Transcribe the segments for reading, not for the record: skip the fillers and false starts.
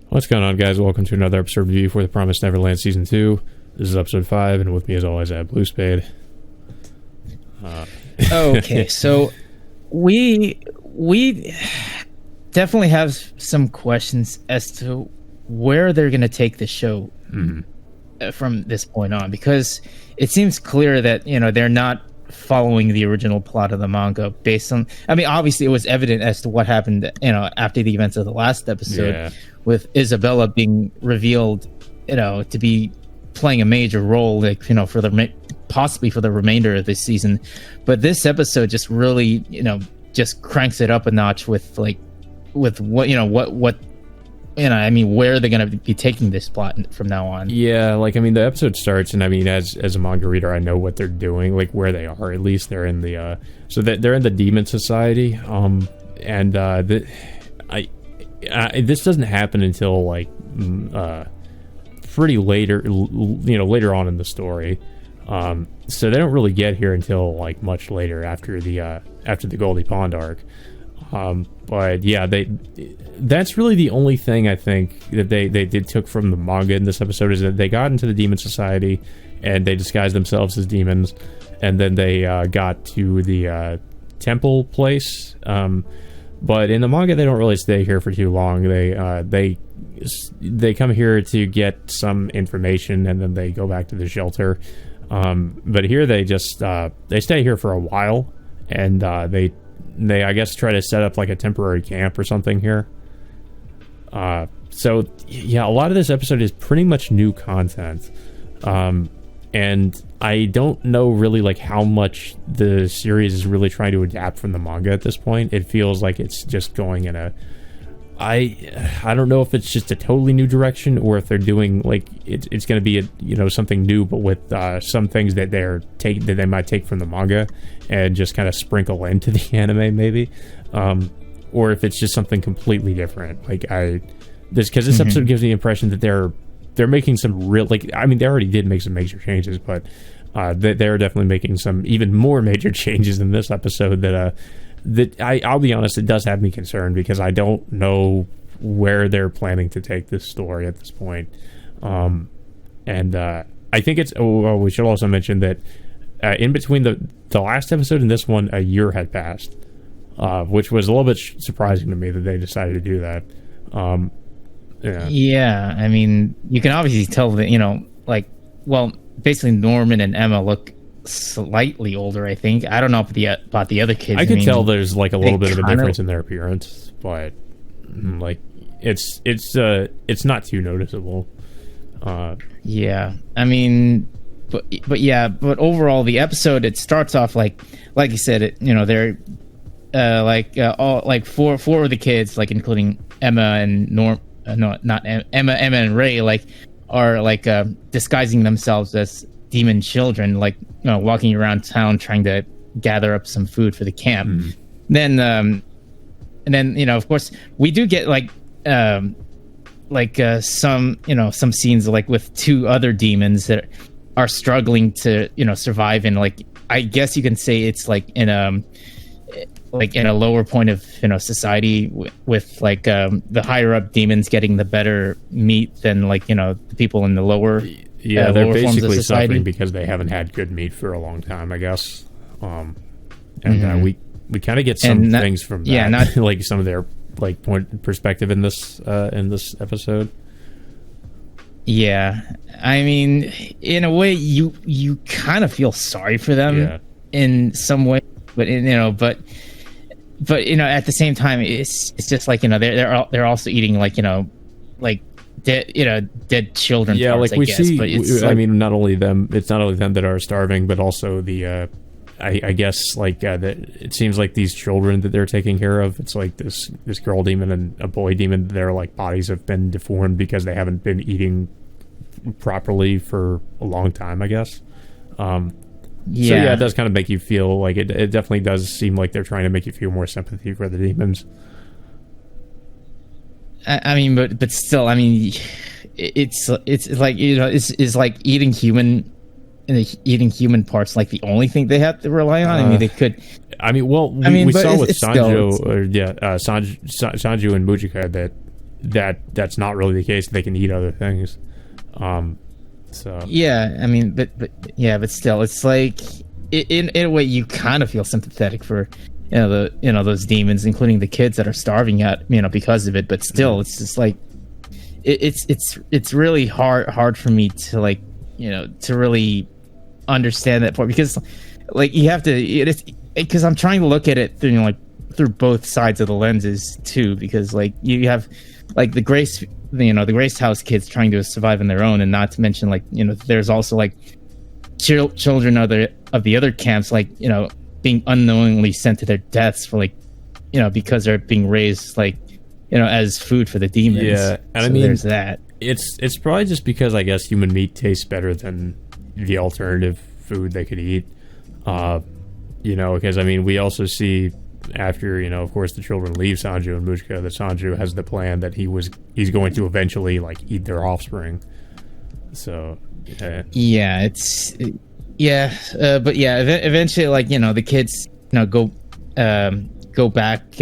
What's going on, guys? Welcome to another episode review for The Promised Neverland Season 2. This is episode 5, and with me as always I have Blue Spade. Okay, so we definitely have some questions as to where they're going to take the show from this point on, because it seems clear that, they're not following the original plot of the manga based on, obviously it was evident as to what happened, after the events of the last episode, with Isabella being revealed, to be playing a major role, for the possibly for the remainder of this season. But this episode just really, just cranks it up a notch with what, where they're going to be taking this plot from now on. Yeah, the episode starts, and as a manga reader, I know what they're doing, where they are. At least they're in the they're in the Demon Society, this doesn't happen until pretty later, later on in the story. So they don't really get here until much later after the Goldie Pond arc. But yeah, that's really the only thing I think that they took from the manga in this episode, is that they got into the Demon Society and they disguised themselves as demons, and then they got to the temple place. But in the manga, they don't really stay here for too long. They come here to get some information, and then they go back to the shelter. But here they just they stay here for a while, and they I guess try to set up a temporary camp or something here. So yeah, a lot of this episode is pretty much new content. And I don't know really how much the series is really trying to adapt from the manga at this point. It feels like it's just going in a... I don't know if it's just a totally new direction, or if they're doing it's going to be something new, but with some things that they might take from the manga and just kind of sprinkle into the anime, maybe, or if it's just something completely different. Because this episode gives me the impression that they're making some real they already did make some major changes, but they're definitely making some even more major changes in this episode that I'll be honest, it does have me concerned, because I don't know where they're planning to take this story at this point. I think it's... we should also mention that in between the last episode and this one, a year had passed, which was a little bit surprising to me that they decided to do that. Yeah, you can obviously tell that, basically Norman and Emma look slightly older, I think. I don't know about the other kids. I could tell there's a little bit of a difference in their appearance, but it's not too noticeable. Yeah, but overall the episode, it starts off like you said, they're all four of the kids, including Emma and Emma and Ray, are disguising themselves as demon children, walking around town trying to gather up some food for the camp. Then of course we do get some scenes with two other demons that are struggling to survive in, I guess you can say it's in a lower point of society, with the higher up demons getting the better meat than the people in the lower. Yeah, they're basically suffering because they haven't had good meat for a long time, I guess. We kind of get some things from that, not some of their perspective in this episode. Yeah, in a way, you kind of feel sorry for them in some way, but at the same time, it's just they're also eating dead children. Yeah, parts, we see. But it's not only them. It's not only them that are starving, but also the. I guess it seems like these children that they're taking care of. It's this girl demon and a boy demon. Their bodies have been deformed because they haven't been eating properly for a long time, I guess. So yeah, it does kind of make you feel it definitely does seem like they're trying to make you feel more sympathy for the demons. But still, it's like eating human parts, the only thing they have to rely on. They could. We saw with Sanjo and Mujika that that's not really the case. They can eat other things. So yeah, I mean, but still, it's like in a way you kind of feel sympathetic for those demons, including the kids that are starving out because of it. But still, it's just like it's really hard for me to like to really understand that part, because like you have to because I'm trying to look at it through through both sides of the lenses too, because like you have like the Grace House kids trying to survive on their own, and not to mention like there's also like children of the other camps like being unknowingly sent to their deaths for like because they're being raised like as food for the demons. Yeah, and so I mean there's that. It's probably just because I guess human meat tastes better than the alternative food they could eat. Because I mean we also see after of course the children leave Sanju and Mujika that Sanju has the plan that he's going to eventually like eat their offspring. So but eventually like the kids go back.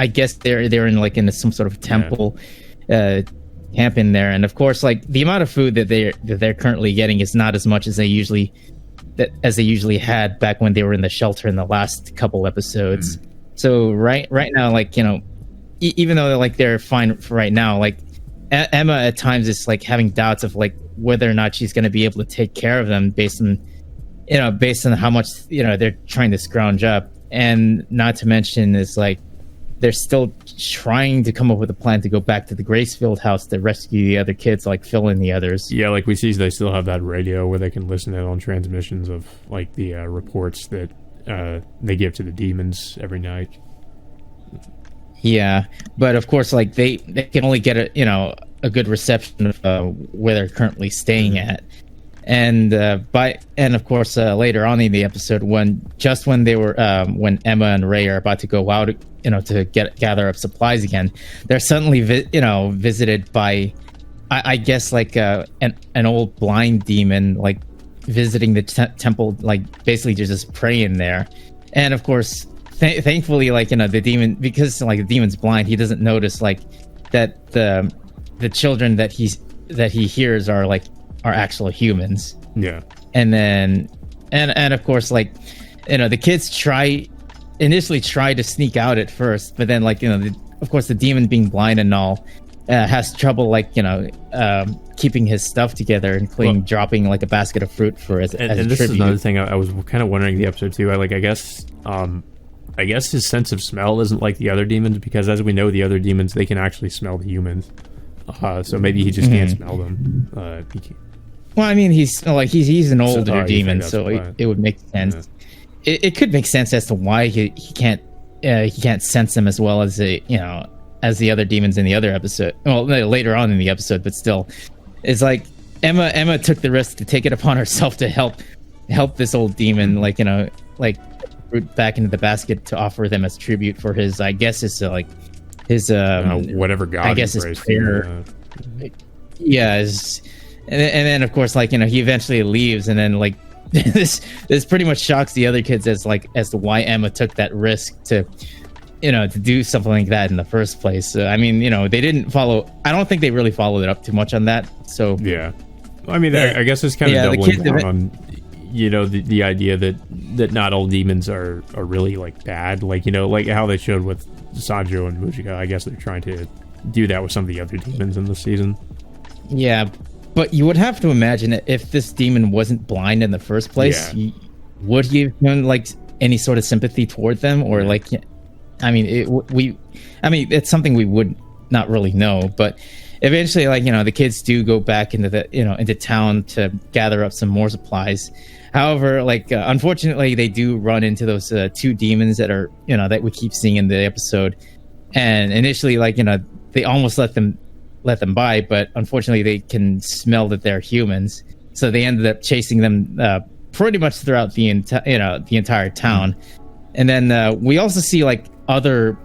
I guess they're in some sort of temple camp in there, and of course like the amount of food that they're currently getting is not as much as they usually had back when they were in the shelter in the last couple episodes. So right now, like even though they're fine for right now, like Emma at times is like having doubts of like whether or not she's going to be able to take care of them based on how much they're trying to scrounge up, and not to mention is like they're still trying to come up with a plan to go back to the Gracefield house to rescue the other kids, like fill in the others. Yeah, like we see they still have that radio where they can listen in on transmissions of like the reports that they give to the demons every night. Yeah, but of course, like they can only get a good reception of where they're currently staying at, and of course later on in the episode when they were when Emma and Ray are about to go out to gather up supplies again, they're suddenly visited by I guess like an old blind demon like visiting the temple, like basically just praying there. And of course thankfully like the demon, because like the demon's blind, he doesn't notice like that the children that he hears are actual humans. Yeah. And then and of course like the kids initially try to sneak out at first, but then like of course the demon being blind and all has trouble like keeping his stuff together, including dropping like a basket of fruit for as and a this tribute. is another thing I was kind of wondering the episode too. I guess his sense of smell isn't like the other demons, because as we know the other demons, they can actually smell the humans. So maybe he just can't smell them. Well, I mean he's an older demon, so why. it would make sense. Yeah. It could make sense as to why he can't sense them as well as as the other demons in the other episode. Well, later on in the episode, but still, it's like Emma took the risk to take it upon herself to help this old demon, like root back into the basket to offer them as tribute for his, I guess it's his whatever god, I guess his prayer. And then of course like he eventually leaves, and then like this pretty much shocks the other kids as to why Emma took that risk to do something like that in the first place. I mean, they didn't follow. I don't think they really followed it up too much on that. So yeah, I mean, I guess it's kind of doubling down on the idea that not all demons are really like bad. Like like how they showed with Sanjo and Mujika. I guess they're trying to do that with some of the other demons in the season. Yeah, but you would have to imagine that if this demon wasn't blind in the first place, would he have shown like any sort of sympathy toward them, or like? I mean, it's something we would not really know, but eventually, like the kids do go back into into town to gather up some more supplies. However, like unfortunately, they do run into those two demons that are that we keep seeing in the episode. And initially, like they almost let them by, but unfortunately, they can smell that they're humans, so they ended up chasing them pretty much throughout the entire town. And then we also see like other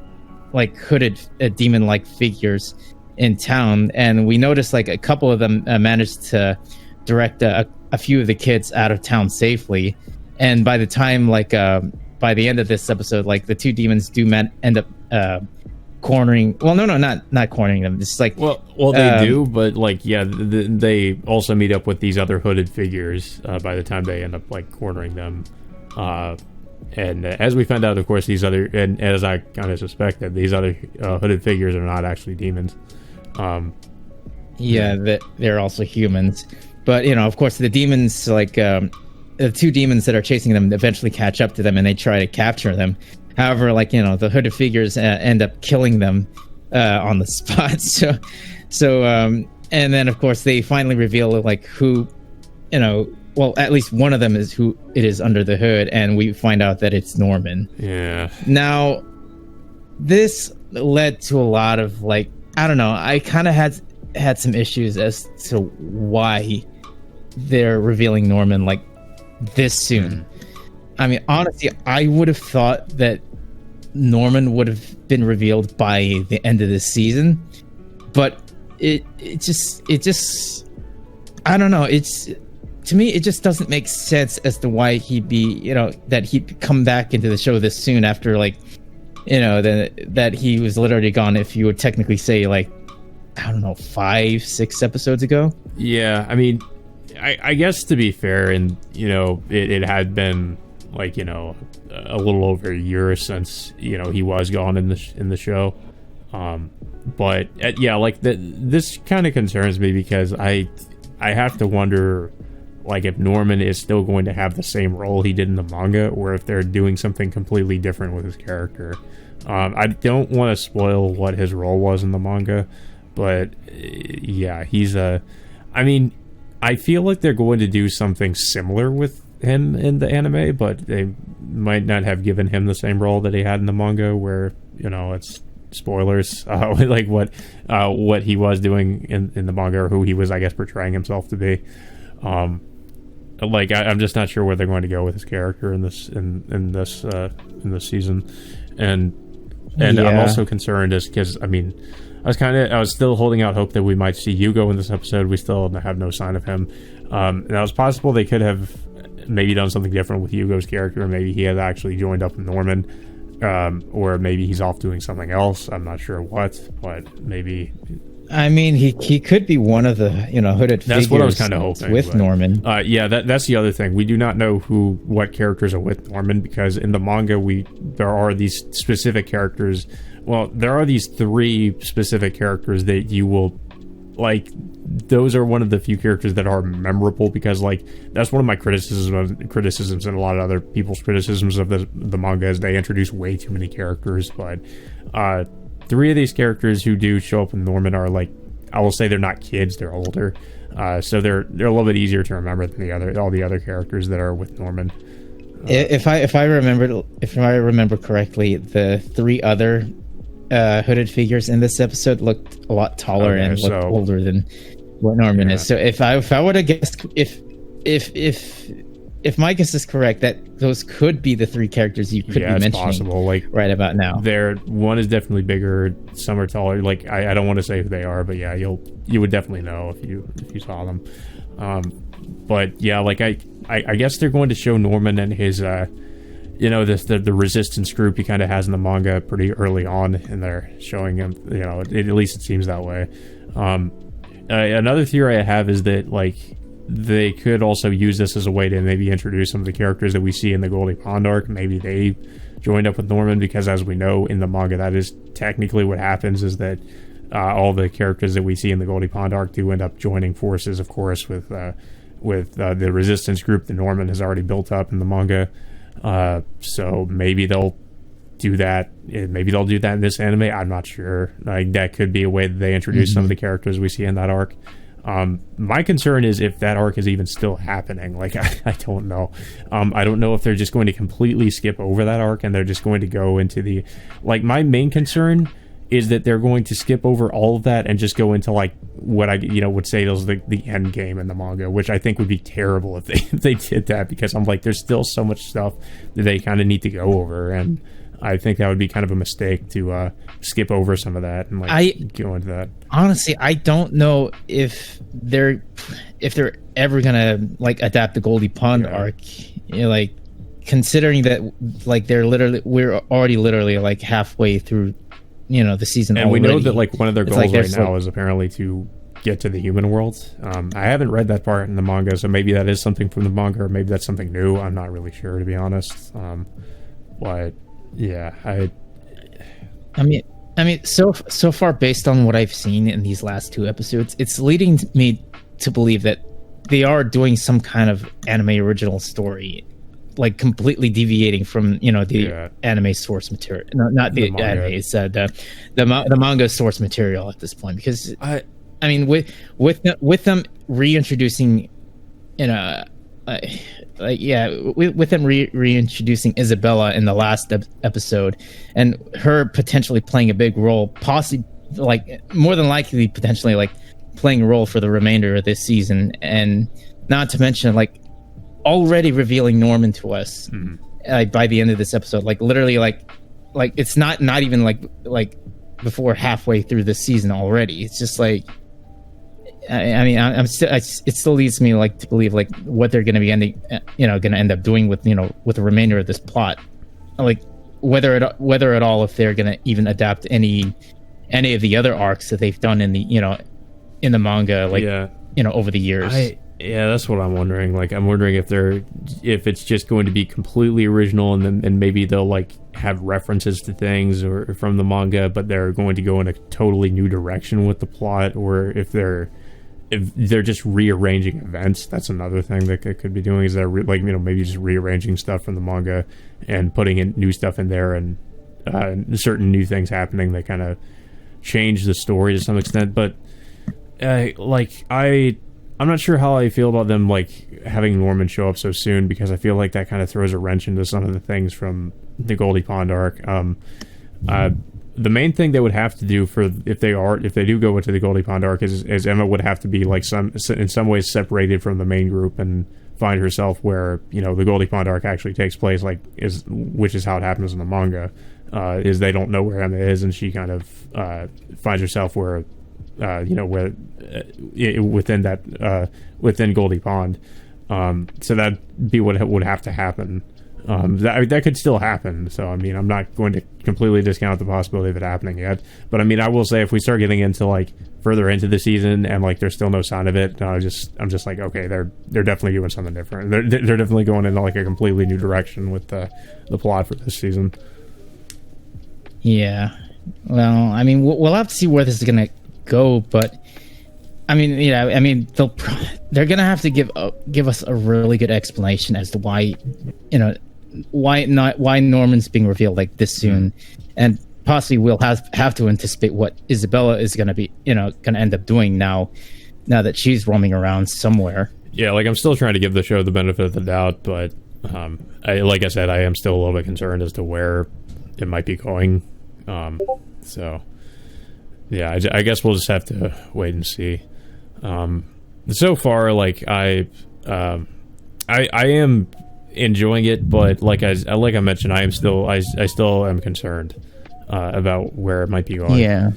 like hooded demon-like figures in town, and we noticed like a couple of them managed to direct a few of the kids out of town safely. And by the time by the end of this episode, like the two demons do end up cornering. Well, no, not cornering them. It's like well, they do, but like, yeah, they also meet up with these other hooded figures by the time they end up like cornering them. And as we find out, of course, these other, and as I kind of suspected, these other hooded figures are not actually demons. They're also humans, but of course, the demons, like the two demons that are chasing them, eventually catch up to them, and they try to capture them. However, like the hooded figures end up killing them on the spot. So and then of course they finally reveal like who, well, at least one of them is who it is under the hood, and we find out that it's Norman. Yeah. Now, this led to a lot of like, I don't know. I kind of had some issues as to why they're revealing Norman like this soon. I mean, honestly, I would have thought that Norman would have been revealed by the end of this season, but it just I don't know. To me, it just doesn't make sense as to why he'd be, that he'd come back into the show this soon after, like, that he was literally gone, if you would technically say, like, I don't know, 5-6 episodes ago. Yeah, I mean, I guess to be fair, and, it had been, like, a little over a year since, he was gone in the show. But, yeah, like, this kind of concerns me because I have to wonder, like, if Norman is still going to have the same role he did in the manga, or if they're doing something completely different with his character. I don't want to spoil what his role was in the manga, but yeah, I mean, I feel like they're going to do something similar with him in the anime, but they might not have given him the same role that he had in the manga, where, it's spoilers, like what he was doing in the manga, or who he was, I guess, portraying himself to be. Like, I'm just not sure where they're going to go with his character in this season, and yeah. I'm also concerned is because I was still holding out hope that we might see Yugo in this episode. We still have no sign of him. Now it's possible they could have maybe done something different with Yugo's character. Maybe he has actually joined up with Norman, or maybe he's off doing something else. I'm not sure what, but maybe. I mean, he could be one of the hooded figures. That's what I was kind of hoping with Norman. Yeah, that's the other thing. We do not know what characters are with Norman, because in the manga there are these specific characters. Well, there are these 3 specific characters that you will like. Those are one of the few characters that are memorable, because like that's one of my criticisms and a lot of other people's criticisms of the manga is they introduce way too many characters, but 3 of these characters who do show up in Norman are, like, I will say they're not kids, they're older. So they're a little bit easier to remember than all the other characters that are with Norman. If I remember correctly, the 3 other hooded figures in this episode looked a lot taller and looked older than what Norman is. So if I would have guessed, if my guess is correct, that those could be the 3 characters you could be mentioning. Possible. Like, right about now. One is definitely bigger, some are taller. Like, I don't want to say who they are, but yeah, you would definitely know if you saw them. But yeah, like I guess they're going to show Norman and his the resistance group he kind of has in the manga pretty early on, and they're showing him, at least it seems that way. Another theory I have is that, like, they could also use this as a way to maybe introduce some of the characters that we see in the Goldie Pond arc. Maybe they joined up with Norman, because as we know in the manga, that is technically what happens, is that all the characters that we see in the Goldie Pond arc do end up joining forces, of course, with the resistance group that Norman has already built up in the manga. So maybe they'll do that. Maybe they'll do that in this anime. I'm not sure. Like, that could be a way that they introduce some of the characters we see in that arc. My concern is if that arc is even still happening. Like, I don't know. I don't know if they're just going to completely skip over that arc and they're just going to go into the, like, my main concern is that they're going to skip over all of that and just go into, like, what I would say is the end game in the manga, which I think would be terrible if they did that, because I'm like, there's still so much stuff that they kind of need to go over, and I think that would be kind of a mistake to skip over some of that and go into that. Honestly, I don't know if they're ever gonna, like, adapt the Goldie Pond arc. Like, considering that, like, we're already literally like halfway through, the season. And already. we know that like one of their It's goals like right now is apparently to get to the human world. I haven't read that part in the manga, so maybe that is something from the manga, or maybe that's something new. I'm not really sure, to be honest. But yeah, I mean, so far, based on what I've seen in these last 2 episodes, it's leading me to believe that they are doing some kind of anime original story, like completely deviating from the anime source material. No, not the anime. It's the manga source material at this point, because I mean, with them reintroducing, with them reintroducing Isabella in the last episode, and her potentially playing a big role, possibly more than likely potentially playing a role for the remainder of this season, and not to mention already revealing Norman to us by the end of this episode, literally it's not even before halfway through the season already. It's just it still leads me to believe what they're going to be going to end up doing with with the remainder of this plot, whether at all if they're going to even adapt any of the other arcs that they've done in the manga over the years. That's what I'm wondering. I'm wondering if it's just going to be completely original, and maybe they'll have references to things or from the manga, but they're going to go in a totally new direction with the plot, or if they're just rearranging events. That's another thing that they could be doing, is they're maybe just rearranging stuff from the manga and putting in new stuff in there, and certain new things happening that kind of change the story to some extent. But I'm not sure how I feel about them having Norman show up so soon, because I feel like that kind of throws a wrench into some of the things from the Goldie Pond arc. The main thing they would have to do if they do go into the Goldie Pond arc is Emma would have to be in some ways separated from the main group and find herself where the Goldie Pond arc actually takes place, which is how it happens in the manga. Is they don't know where Emma is, and she kind of finds herself where within Goldie Pond. So that'd be what would have to happen. That could still happen. So I'm not going to completely discount the possibility of it happening yet. But I will say, if we start getting into further into the season and there's still no sign of it, I'm just okay, they're definitely doing something different. They're definitely going into a completely new direction with the plot for this season. Yeah. Well, we'll have to see where this is gonna go, but they're gonna have to give us a really good explanation as to why Norman's being revealed this soon, and possibly we'll have to anticipate what Isabella is gonna be gonna end up doing now that she's roaming around somewhere. Yeah, I'm still trying to give the show the benefit of the doubt, but like I said, I am still a little bit concerned as to where it might be going. So yeah, I guess we'll just have to wait and see. So far, I am enjoying it, but like I mentioned, I still am concerned about where it might be going. Yeah.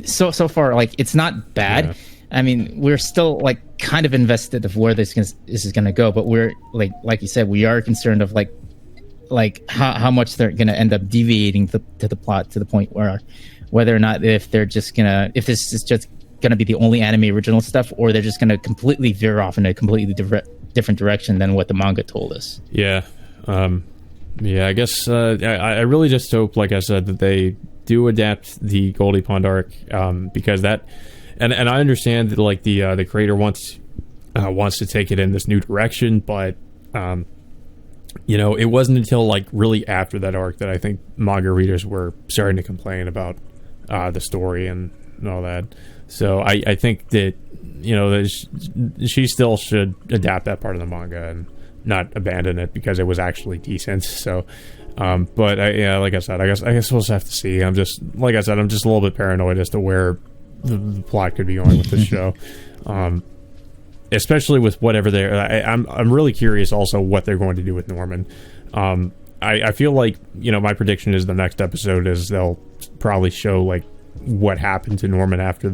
So far, it's not bad. Yeah. We're still kind of invested of where this is going to go, but we're like you said, we are concerned of how much they're going to end up deviating to the plot, to the point where whether or not if this is just going to be the only anime original stuff, or they're just going to completely veer off in a completely different direction than what the manga told us. Yeah. I guess I really just hope, like I said, that they do adapt the Goldie Pond arc, because that, and I understand that the creator wants to take it in this new direction, but it wasn't until really after that arc that I think manga readers were starting to complain about the story and all that. So I think that she still should adapt that part of the manga and not abandon it, because it was actually decent. So but like I said, I guess we'll just have to see. I'm just a little bit paranoid as to where the plot could be going with this show, especially with whatever I'm really curious also what they're going to do with Norman. I feel my prediction is the next episode is they'll probably show what happened to Norman after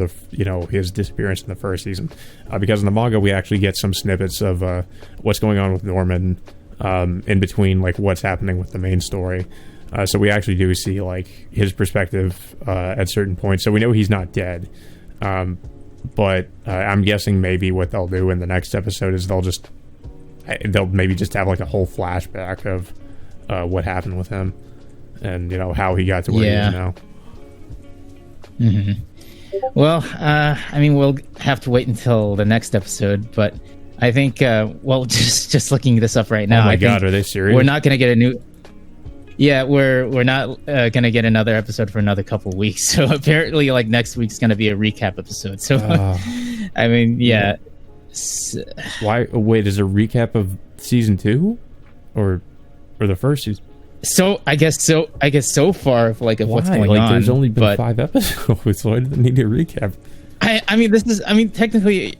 his disappearance in the first season, because in the manga we actually get some snippets of what's going on with Norman in between what's happening with the main story. So we actually do see like his perspective at certain points. So we know he's not dead. But I'm guessing maybe what they'll do in the next episode is they'll maybe just have like a whole flashback of what happened with him, and how he got to where he is now. Well, I mean, we'll have to wait until the next episode, but I think, well, just looking this up right now. Oh my God, are they serious? We're not going to get a new. Yeah, we're not going to get another episode for another couple of weeks. So apparently, like next week's going to be a recap episode. So, I mean, yeah. Why? Wait, is a recap of season 2, or the first season? So I guess so far of like of what's going on. There's only been 5 episodes, so I didn't need a recap. I mean, technically,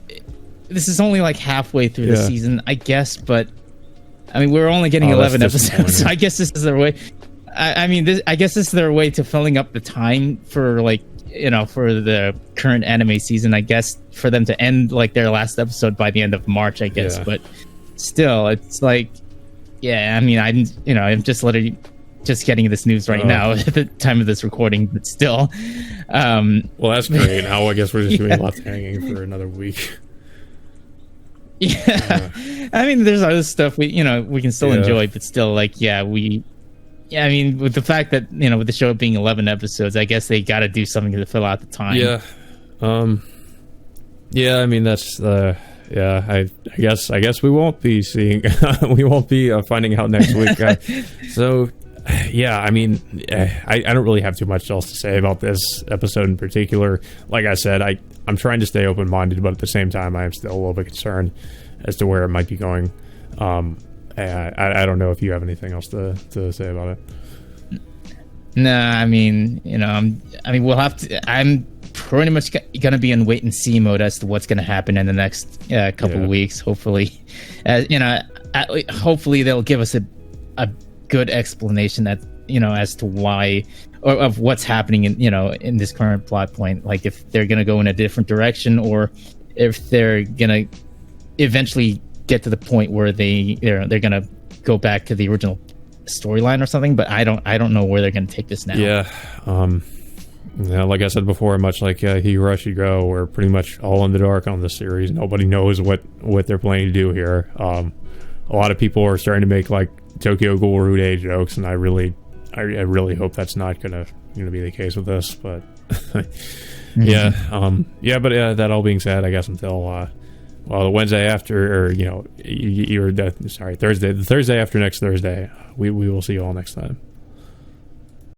this is only like halfway through the season, I guess. But I mean, we're only getting 11 episodes, so I guess this is their way. I guess this is their way to filling up the time for like for the current anime season. I guess for them to end like their last episode by the end of March. I guess, but still, it's like. Yeah, I mean, I'm just getting this news right now at the time of this recording, but still. Well, that's great. Now I guess we're just doing lots hanging for another week. Yeah, I mean, there's other stuff we can still enjoy, but still, like, I mean, with the fact that with the show being 11 episodes, I guess they got to do something to fill out the time. Yeah, yeah. I mean, that's yeah, I guess we won't be seeing, we won't be finding out next week. So, yeah, I mean, I don't really have too much else to say about this episode in particular. Like I said, I'm trying to stay open-minded, but at the same time, I am still a little bit concerned as to where it might be going. I don't know if you have anything else to say about it. Nah, I mean, we'll have to. I'm pretty much gonna be in wait and see mode as to what's gonna happen in the next couple of weeks. Hopefully, hopefully they'll give us a good explanation that as to why or of what's happening in this current plot point. Like if they're gonna go in a different direction or if they're gonna eventually get to the point where they're gonna go back to the original storyline or something. But I don't know where they're gonna take this now. Yeah, like I said before, much like Higurashi Go, we're pretty much all in the dark on this series. Nobody knows what they're planning to do here. A lot of people are starting to make like Tokyo Ghoul Rude jokes, and I really hope that's not gonna be the case with this. But yeah, but that all being said, I guess until the Wednesday after, or Thursday, the Thursday after next Thursday, we will see you all next time.